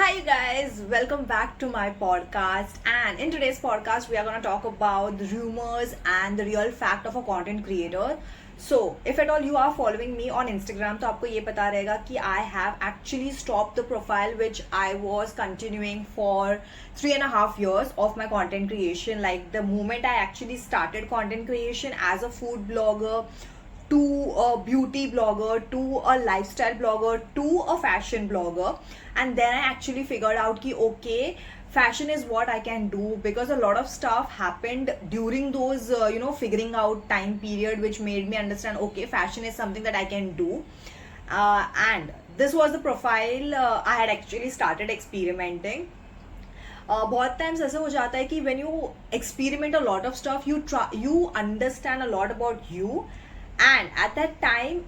Hi, you guys, welcome back to my podcast. And in today's podcast, we are going to talk about the rumors and the real fact of a content creator. So, if at all you are following me on Instagram, तो आपको ये पता रहेगा कि I have actually stopped the profile which I was continuing for 3.5 years of my content creation. Like the moment I actually started content creation as a food blogger, to a beauty blogger, to a lifestyle blogger, to a fashion blogger, and then I actually figured out ki okay, fashion is what I can do, because a lot of stuff happened during those figuring out time period, which made me understand okay, fashion is something that I can do. And this was the profile I had actually started experimenting. बहुत times ऐसे हो जाता है कि when you experiment a lot of stuff, you understand a lot about you, and at that time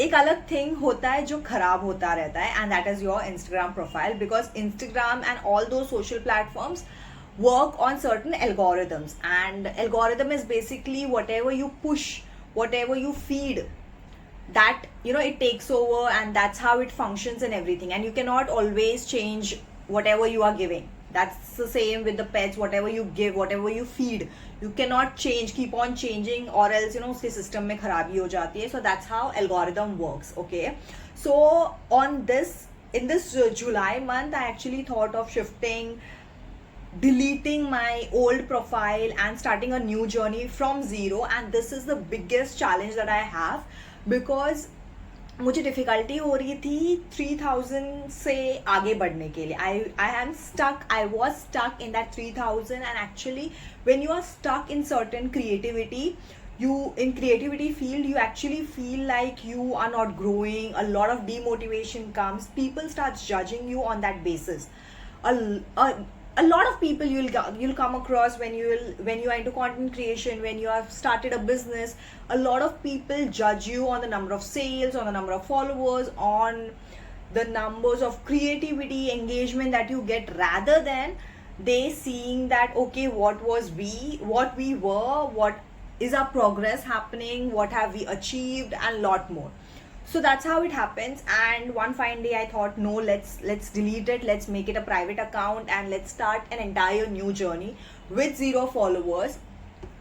एक अलग thing होता है जो खराब होता रहता है, and that is your Instagram profile, because Instagram and all those social platforms work on certain algorithms, and algorithm is basically whatever you push, whatever you feed, that it takes over, and that's how it functions and everything, and you cannot always change whatever you are giving. That's the same with the pets. Whatever you give, whatever you feed, you cannot change, keep on changing, or else उसके system में खराबी हो जाती है. So that's how algorithm works. Okay, so in this July month, I actually thought of shifting, deleting my old profile and starting a new journey from zero, and this is the biggest challenge that I have, because मुझे difficulty हो रही थी 3000 से आगे बढ़ने के लिए. I was stuck in that 3000, and actually when you are stuck in certain creativity, in creativity field, you actually feel like you are not growing. A lot of demotivation comes. People start judging you on that basis. A lot of people you'll come across when you are into content creation, when you have started a business. A lot of people judge you on the number of sales, on the number of followers, on the numbers of creativity, engagement that you get, rather than they seeing that okay, what we were, what is our progress happening, what have we achieved, and lot more. So that's how it happens. And one fine day I thought, no, let's delete it, let's make it a private account, and let's start an entire new journey with 0 followers.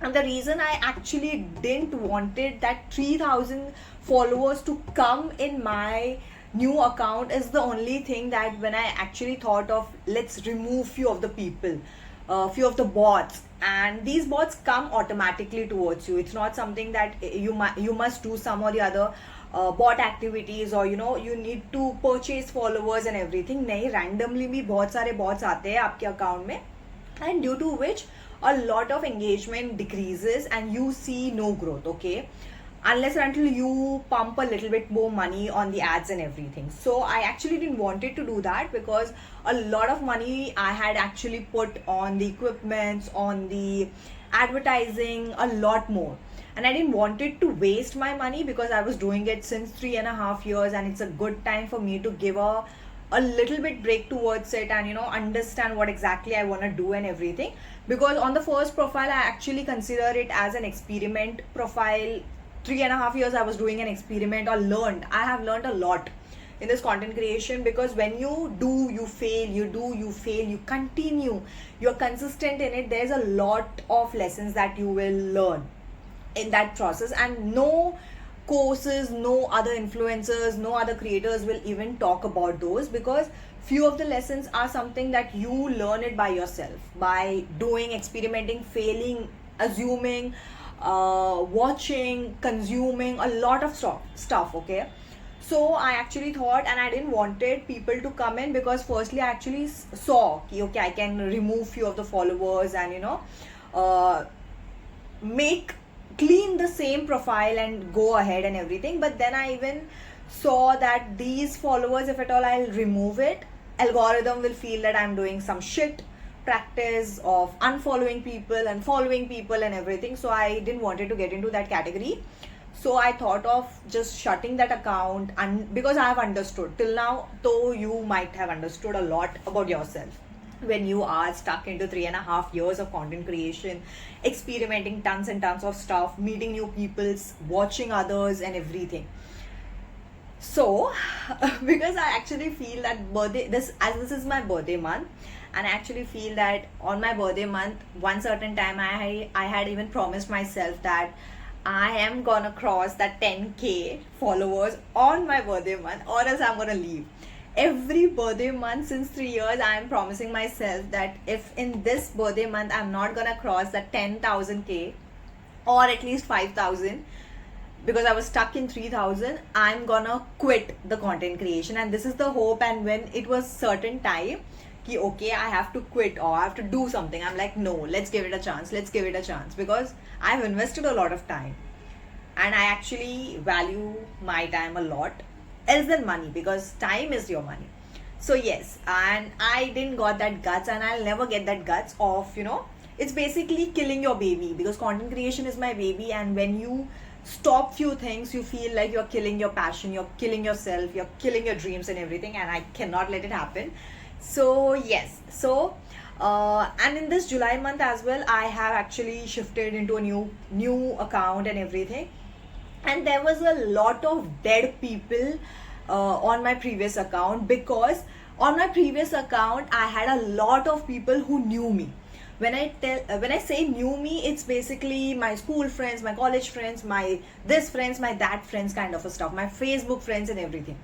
And the reason I actually didn't wanted that 3000 followers to come in my new account is the only thing, that when I actually thought of let's remove few of the people, few of the bots, and these bots come automatically towards you. It's not something that you must do some or the other bot activities, or you need to purchase followers and everything. नहीं, randomly भी बहुत सारे bots आते हैं आपके account में, and due to which a lot of engagement decreases and you see no growth. Okay, unless and until you pump a little bit more money on the ads and everything. So I actually didn't wanted to do that, because a lot of money I had actually put on the equipments, on the advertising, a lot more, and I didn't want it to waste my money, because I was doing it since 3.5 years, and it's a good time for me to give a little bit break towards it, and understand what exactly I want to do and everything. Because on the first profile, I actually consider it as an experiment profile. 3.5 years I was doing an experiment, or I have learned a lot in this content creation, because when you do, you fail, you fail, you continue, you're consistent in it, there's a lot of lessons that you will learn in that process, and no courses, no other influencers, no other creators will even talk about those, because few of the lessons are something that you learn it by yourself, by doing, experimenting, failing, assuming, watching, consuming a lot of stuff. Okay, so I actually thought, and I didn't wanted people to come in, because firstly I actually saw okay, I can remove few of the followers, and clean the same profile and go ahead and everything. But then I even saw that these followers, if at all I'll remove it, algorithm will feel that I'm doing some shit practice of unfollowing people and following people and everything. So I didn't wanted to get into that category. So I thought of just shutting that account, and because I have understood till now, though you might have understood a lot about yourself when you are stuck into 3.5 years of content creation, experimenting tons and tons of stuff, meeting new people, watching others and everything. So, because I actually feel that this is my birthday month, and I actually feel that on my birthday month, one certain time I had even promised myself that I am gonna cross that 10k followers on my birthday month, or else I'm gonna leave. Every birthday month since 3 years, I am promising myself that if in this birthday month I'm not gonna cross that 10,000k or at least 5,000, because I was stuck in 3,000, I'm gonna quit the content creation. And this is the hope. And when it was certain time ki okay, I have to quit or I have to do something, I'm like, no, let's give it a chance, because I've invested a lot of time, and I actually value my time a lot, else than money, because time is your money. So yes, and I didn't got that guts, and I'll never get that guts of, it's basically killing your baby, because content creation is my baby. And when you stop few things, you feel like you're killing your passion, you're killing yourself, you're killing your dreams and everything, and I cannot let it happen. So yes, so and in this July month as well, I have actually shifted into a new account and everything. And there was a lot of dead people on my previous account, because on my previous account I had a lot of people who knew me. When I say knew me, it's basically my school friends, my college friends, my this friends, my that friends, kind of a stuff, my Facebook friends and everything.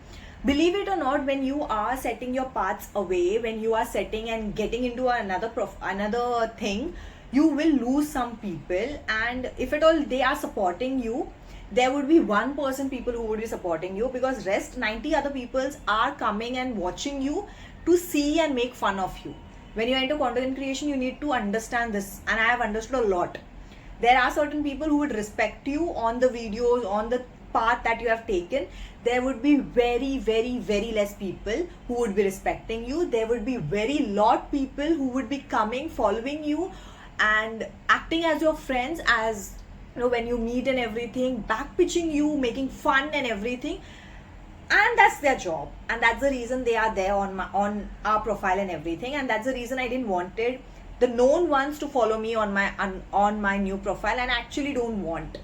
Believe it or not, when you are setting your paths away, when you are setting and getting into another thing, you will lose some people. And if at all they are supporting you, there would be 1% people who would be supporting you, because rest 90 other peoples are coming and watching you to see and make fun of you. When you are into content creation, you need to understand this, and I have understood a lot. There are certain people who would respect you on the videos, on the path that you have taken. There would be very, very, very less people who would be respecting you. There would be very lot people who would be coming, following you, and acting as your friends, as when you meet and everything, back pitching you, making fun and everything. And that's their job, and that's the reason they are there on our profile and everything. And that's the reason I didn't wanted the known ones to follow me on my new profile, and actually don't want,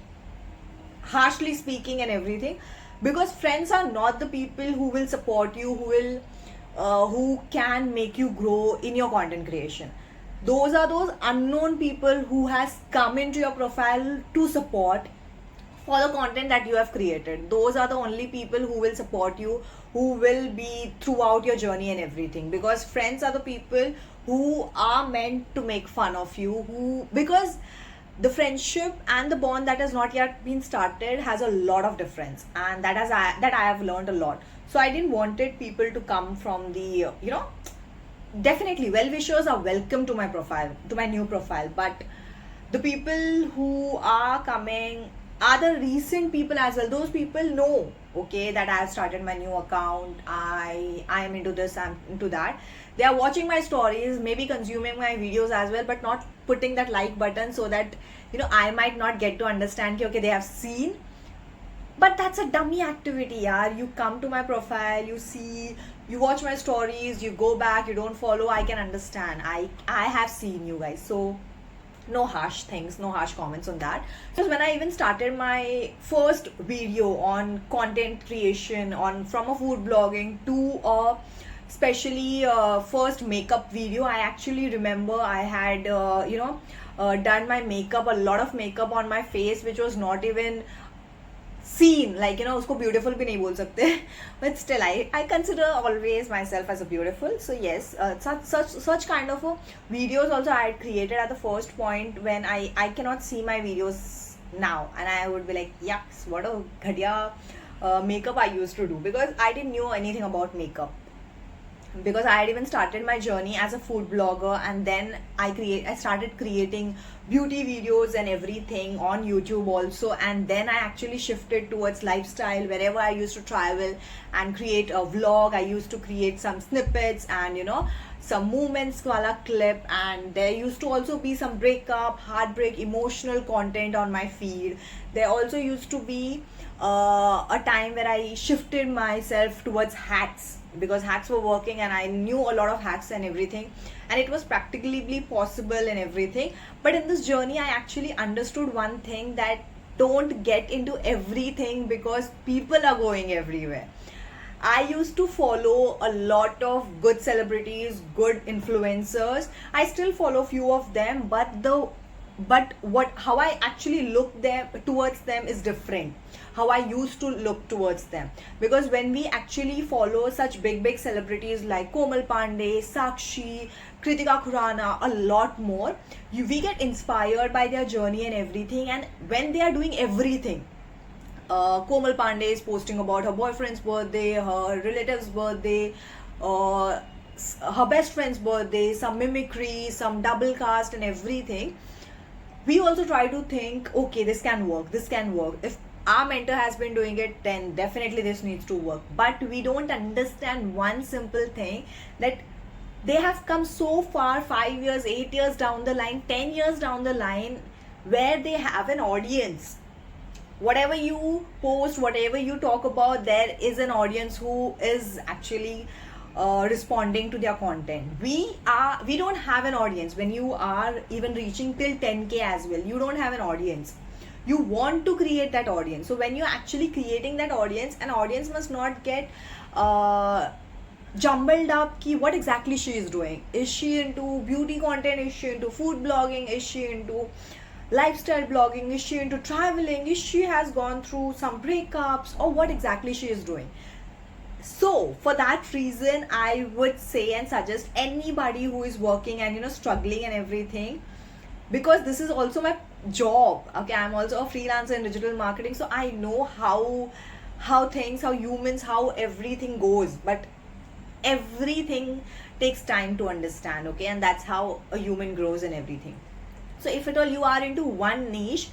harshly speaking and everything, because friends are not the people who will support you, who can make you grow in your content creation. Those are those unknown people who has come into your profile to support for the content that you have created. Those are the only people who will support you, who will be throughout your journey and everything. Because friends are the people who are meant to make fun of you, because the friendship and the bond that has not yet been started has a lot of difference, and that I have learned a lot. So I didn't wanted people to come from the definitely well wishers are welcome to my profile, to my new profile, but the people who are coming are the recent people as well. Those people know, okay, that I have started my new account, I am into this, I'm into that. They are watching my stories, maybe consuming my videos as well, but not putting that like button, so that I might not get to understand, okay, they have seen. But that's a dummy activity, yaar. You come to my profile, you see, you watch my stories, you go back, you don't follow. I can understand, I have seen you guys. So no harsh things, no harsh comments on that. Because when I even started my first video on content creation, on from a food blogging to a especially first makeup video, I actually remember I had done my makeup, a lot of makeup on my face, which was not even seen, like usko beautiful bhi nahi bol sakte. But still I consider always myself as a beautiful. So yes, such kind of videos also I had created at the first point, when I cannot see my videos now, and I would be like, yucks, what a ghatiya makeup I used to do, because I didn't know anything about makeup, because I had even started my journey as a food blogger, and then I started creating beauty videos and everything on YouTube also. And then I actually shifted towards lifestyle. Wherever I used to travel and create a vlog, I used to create some snippets and some moments wala clip. And there used to also be some breakup, heartbreak, emotional content on my feed. There also used to be a time where I shifted myself towards hacks, because hacks were working and I knew a lot of hacks and everything, and it was practically possible and everything. But in this journey I actually understood one thing, that don't get into everything because people are going everywhere. I used to follow a lot of good celebrities, good influencers. I still follow few of them, but what how I actually look them towards them is different. How I used to look towards them, because when we actually follow such big celebrities like Komal Pandey, Sakshi, Kritika Khurana, a lot more, we get inspired by their journey and everything. And when they are doing everything, Komal Pandey is posting about her boyfriend's birthday, her relative's birthday, her best friend's birthday, some mimicry, some double cast, and everything. We also try to think, okay, this can work, this can work. If our mentor has been doing it, then definitely this needs to work. But we don't understand one simple thing, that they have come so far 5 years, 8 years down the line, 10 years down the line, where they have an audience. Whatever you post, whatever you talk about, there is an audience who is actually responding to their content. We don't have an audience. When you are even reaching till 10k as well, you don't have an audience. You want to create that audience. So when you're actually creating that audience, an audience must not get jumbled up ki what exactly she is doing. Is she into beauty content? Is she into food blogging? Is she into lifestyle blogging? Is she into traveling? Is she has gone through some breakups, or what exactly she is doing? So for that reason, I would say and suggest anybody who is working and struggling and everything, because this is also my job. Okay, I'm also a freelancer in digital marketing, so I know how things, how humans, how everything goes. But everything takes time to understand, okay, and that's how a human grows and everything. So if at all you are into one niche,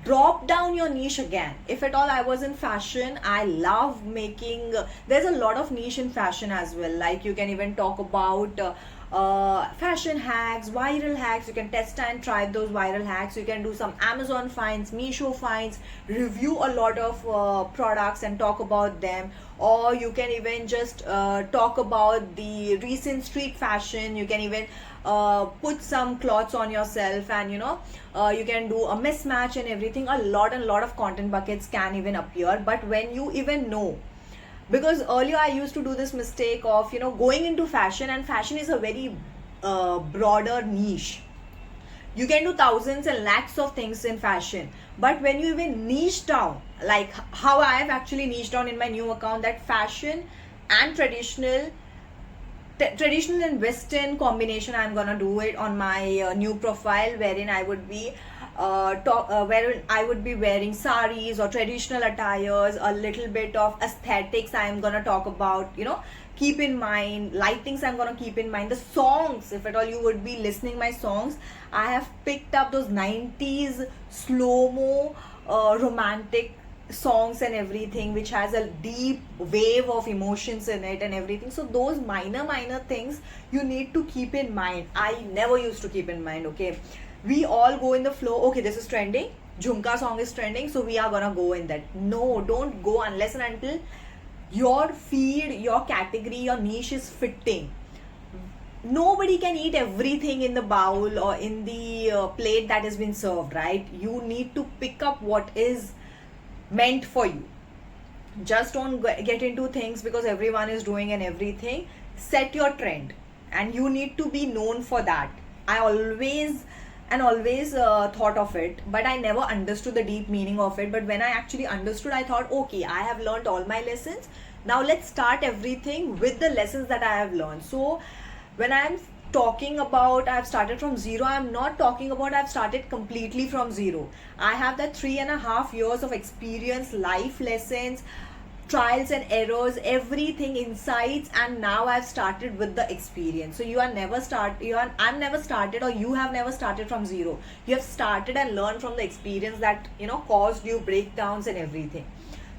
drop down your niche again. If at all I was in fashion, I love making, there's a lot of niche in fashion as well. Like you can even talk about fashion hacks, viral hacks. You can test and try those viral hacks. You can do some Amazon finds, Meesho finds, review a lot of products and talk about them. Or you can even just talk about the recent street fashion. You can even put some clothes on yourself, and you can do a mismatch and everything. A lot of content buckets can even appear. But when you even know, because earlier I used to do this mistake of going into fashion, and fashion is a very broader niche. You can do thousands and lakhs of things in fashion, but when you even niche down, like how I have actually niched down in my new account, that fashion and traditional and western combination, I'm gonna do it on my new profile, wherein I would be wherein I would be wearing saris or traditional attires, a little bit of aesthetics I'm gonna talk about, keep in mind, lightings I'm gonna keep in mind, the songs, if at all you would be listening my songs, I have picked up those 90s slow-mo romantic songs and everything, which has a deep wave of emotions in it and everything. So those minor things you need to keep in mind. I never used to keep in mind. Okay, we all go in the flow. Okay, this is trending, Jhumka song is trending, so we are gonna go in that. No, don't go unless and until your feed, your category, your niche is fitting. Nobody can eat everything in the bowl or in the plate that has been served, right? You need to pick up what is meant for you. Just don't get into things because everyone is doing and everything. Set your trend, and you need to be known for that. I always thought of it, but I never understood the deep meaning of it. But when I actually understood, I thought, okay, I have learned all my lessons. Now let's start everything with the lessons that I have learned. So when I'm talking about I've started from zero, I'm not talking about I've started completely from zero. I have that 3.5 years of experience, life lessons, trials and errors, everything, insights, and now I've started with the experience. So I'm never started, or you have never started from zero. You have started and learned from the experience that caused you breakdowns and everything.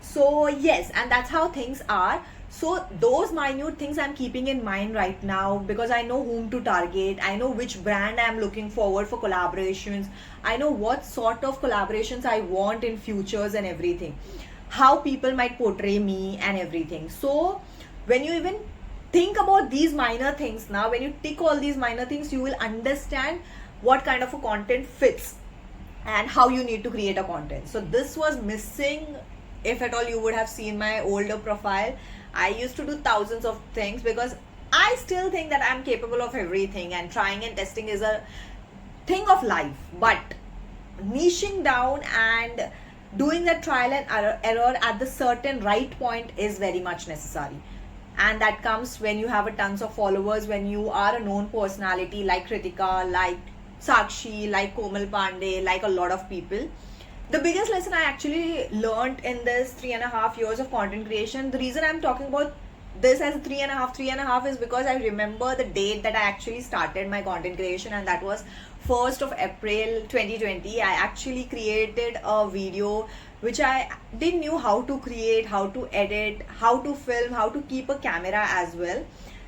So yes, and that's how things are. So those minute things I'm keeping in mind right now, because I know whom to target. I know which brand I'm looking forward for collaborations. I know what sort of collaborations I want in futures and everything. How people might portray me and everything. So when you even think about these minor things, now when you tick all these minor things, you will understand what kind of a content fits. and how you need to create a content. So this was missing. If at all you would have seen my older profile, I used to do thousands of things because I still think that I'm capable of everything, and trying and testing is a thing of life. But niching down and doing that trial and error at the certain right point is very much necessary. And that comes when you have a tons of followers, when you are a known personality like Kritika, like Sakshi, like Komal Pandey, like a lot of people. The biggest lesson I actually learned in this 3.5 years of content creation, the reason I'm talking about this as three and a half is because I remember the date that I actually started my content creation, and that was 1st of April 2020. I actually created a video which I didn't knew how to create, how to edit, how to film, how to keep a camera as well.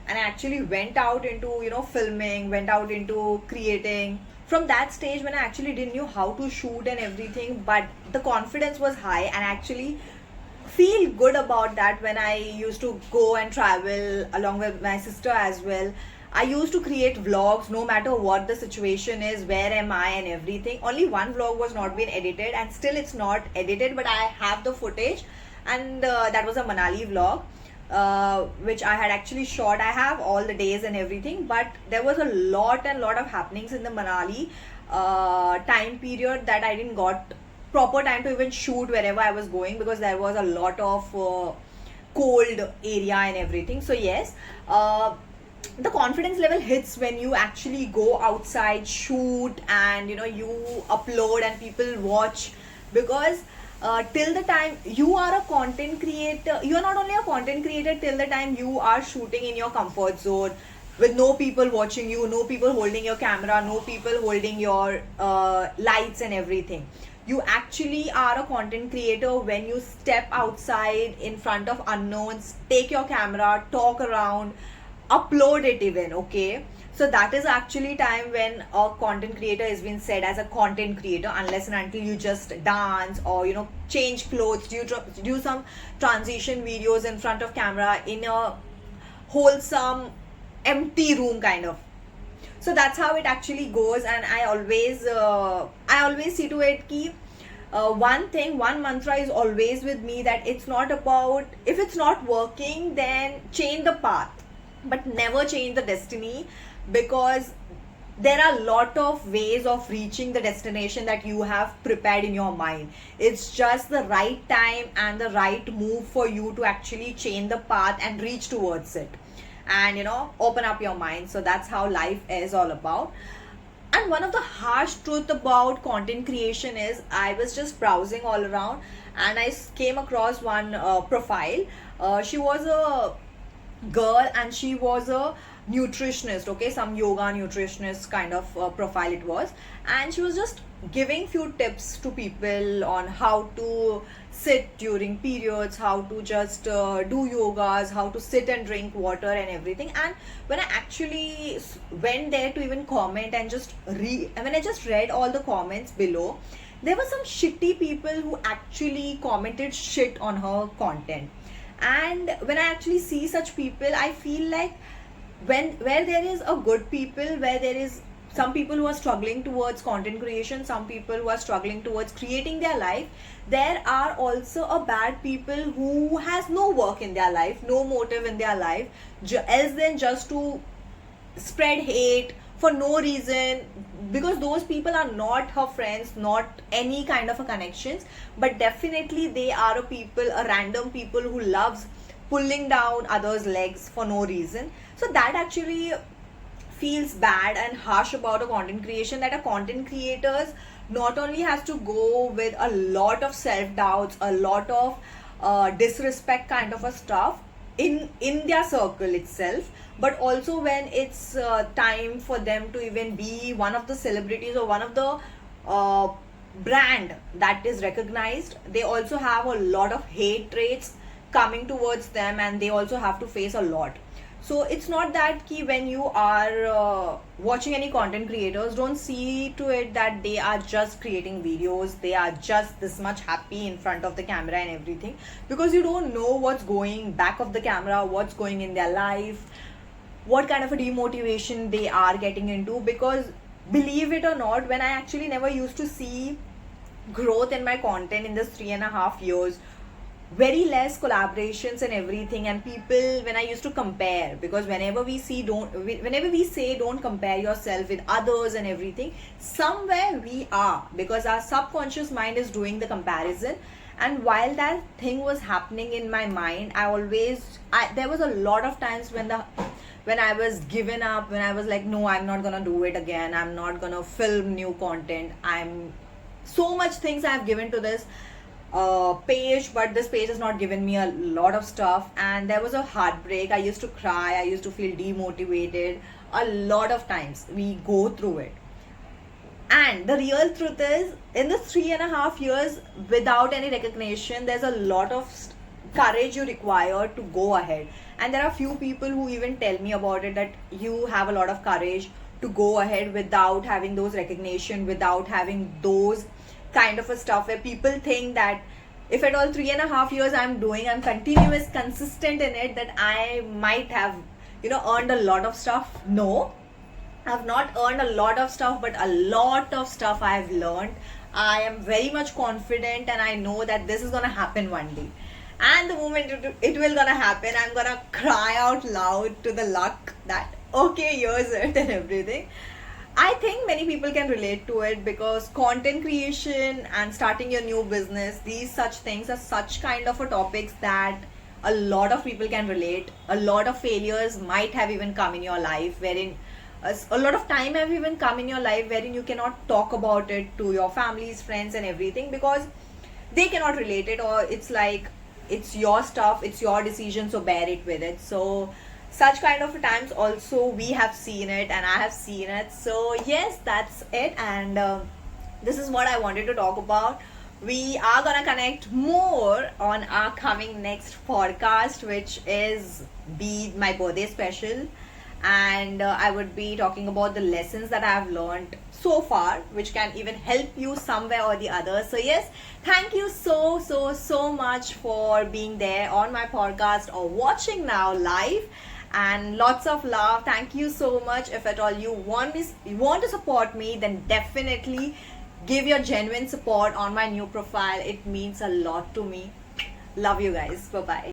And I actually went out into filming, went out into creating. From that stage when I actually didn't know how to shoot and everything, but the confidence was high, and actually feel good about that when I used to go and travel along with my sister as well. I used to create vlogs no matter what the situation is, where am I and everything. Only one vlog was not been edited, and still it's not edited, but I have the footage, and that was a Manali vlog. Which I had actually shot. I have all the days and everything, but there was a lot of happenings in the Manali time period that I didn't got proper time to even shoot wherever I was going, because there was a lot of cold area and everything. So yes, the confidence level hits when you actually go outside, shoot, and you upload and people watch. Because till the time you are a content creator, you are not only a content creator till the time you are shooting in your comfort zone with no people watching you, no people holding your camera, no people holding your lights and everything. You actually are a content creator when you step outside in front of unknowns, take your camera, talk around, upload it even. Okay, so that is actually time when a content creator is being said as a content creator, unless and until you just dance or change clothes, do some transition videos in front of camera in a wholesome empty room kind of. So that's how it actually goes. And I always see to it ki one mantra is always with me, that it's not about, if it's not working then change the path, but never change the destiny. Because there are a lot of ways of reaching the destination that you have prepared in your mind. It's just the right time and the right move for you to actually change the path and reach towards it, and open up your mind. So that's how life is all about. And one of the harsh truth about content creation is, I was just browsing all around and I came across one profile. She was a girl and she was a nutritionist, okay, some yoga nutritionist kind of profile it was. And she was just giving few tips to people on how to sit during periods, how to just do yogas, how to sit and drink water and everything. And when I actually went there to even comment and just when I just read all the comments below, there were some shitty people who actually commented shit on her content. And when I actually see such people, I feel like where there is a good people, where there is some people who are struggling towards content creation, some people who are struggling towards creating their life, there are also a bad people who has no work in their life, no motive in their life, else than just to spread hate for no reason. Because those people are not her friends, not any kind of a connections, but definitely they are a random people who loves pulling down others legs for no reason. So that actually feels bad and harsh about a content creation, that a content creators not only has to go with a lot of self doubts, a lot of disrespect kind of a stuff in their circle itself, but also when it's time for them to even be one of the celebrities or one of the brand that is recognized, they also have a lot of hate rates coming towards them, and they also have to face a lot. So it's not that ki when you are watching any content creators, don't see to it that they are just creating videos, they are just this much happy in front of the camera and everything, because you don't know what's going back of the camera, what's going in their life, what kind of a demotivation they are getting into. Because believe it or not, when I actually never used to see growth in my content in this 3.5 years, very less collaborations and everything, and people, when I used to compare, because whenever we say don't compare yourself with others and everything, somewhere we are, because our subconscious mind is doing the comparison. And while that thing was happening in my mind, there was a lot of times when I was given up, when I was like, no, I'm not gonna do it again, I'm not gonna film new content, I'm so much things I've given to this page, but this page has not given me a lot of stuff, and there was a heartbreak. I used to cry, I used to feel demotivated. A lot of times we go through it, and the real truth is, in the 3.5 years without any recognition, there's a lot of courage you require to go ahead. And there are few people who even tell me about it, that you have a lot of courage to go ahead without having those recognition, without having those kind of a stuff where people think that if at all 3.5 years I'm continuous, consistent in it, that I might have, earned a lot of stuff. No, I've not earned a lot of stuff, but a lot of stuff I've learned. I am very much confident, and I know that this is gonna happen one day. And the moment it will gonna happen, I'm gonna cry out loud to the luck that okay, here's it and everything. I think many people can relate to it, because content creation and starting your new business, these such things are such kind of a topics that a lot of people can relate. A lot of failures might have even come in your life, wherein a lot of time have even come in your life wherein you cannot talk about it to your families, friends and everything, because they cannot relate it, or it's like it's your stuff, it's your decision, so bear it with it. So such kind of times also we have seen it, and I have seen it. So yes, that's it, and this is what I wanted to talk about. We are gonna connect more on our coming next podcast, which is be my birthday special, and I would be talking about the lessons that I have learned so far, which can even help you somewhere or the other. So yes, thank you so much for being there on my podcast or watching now live, and lots of love. Thank you so much. If at all you want to support me, then definitely give your genuine support on my new profile. It means a lot to me. Love you guys. Bye bye.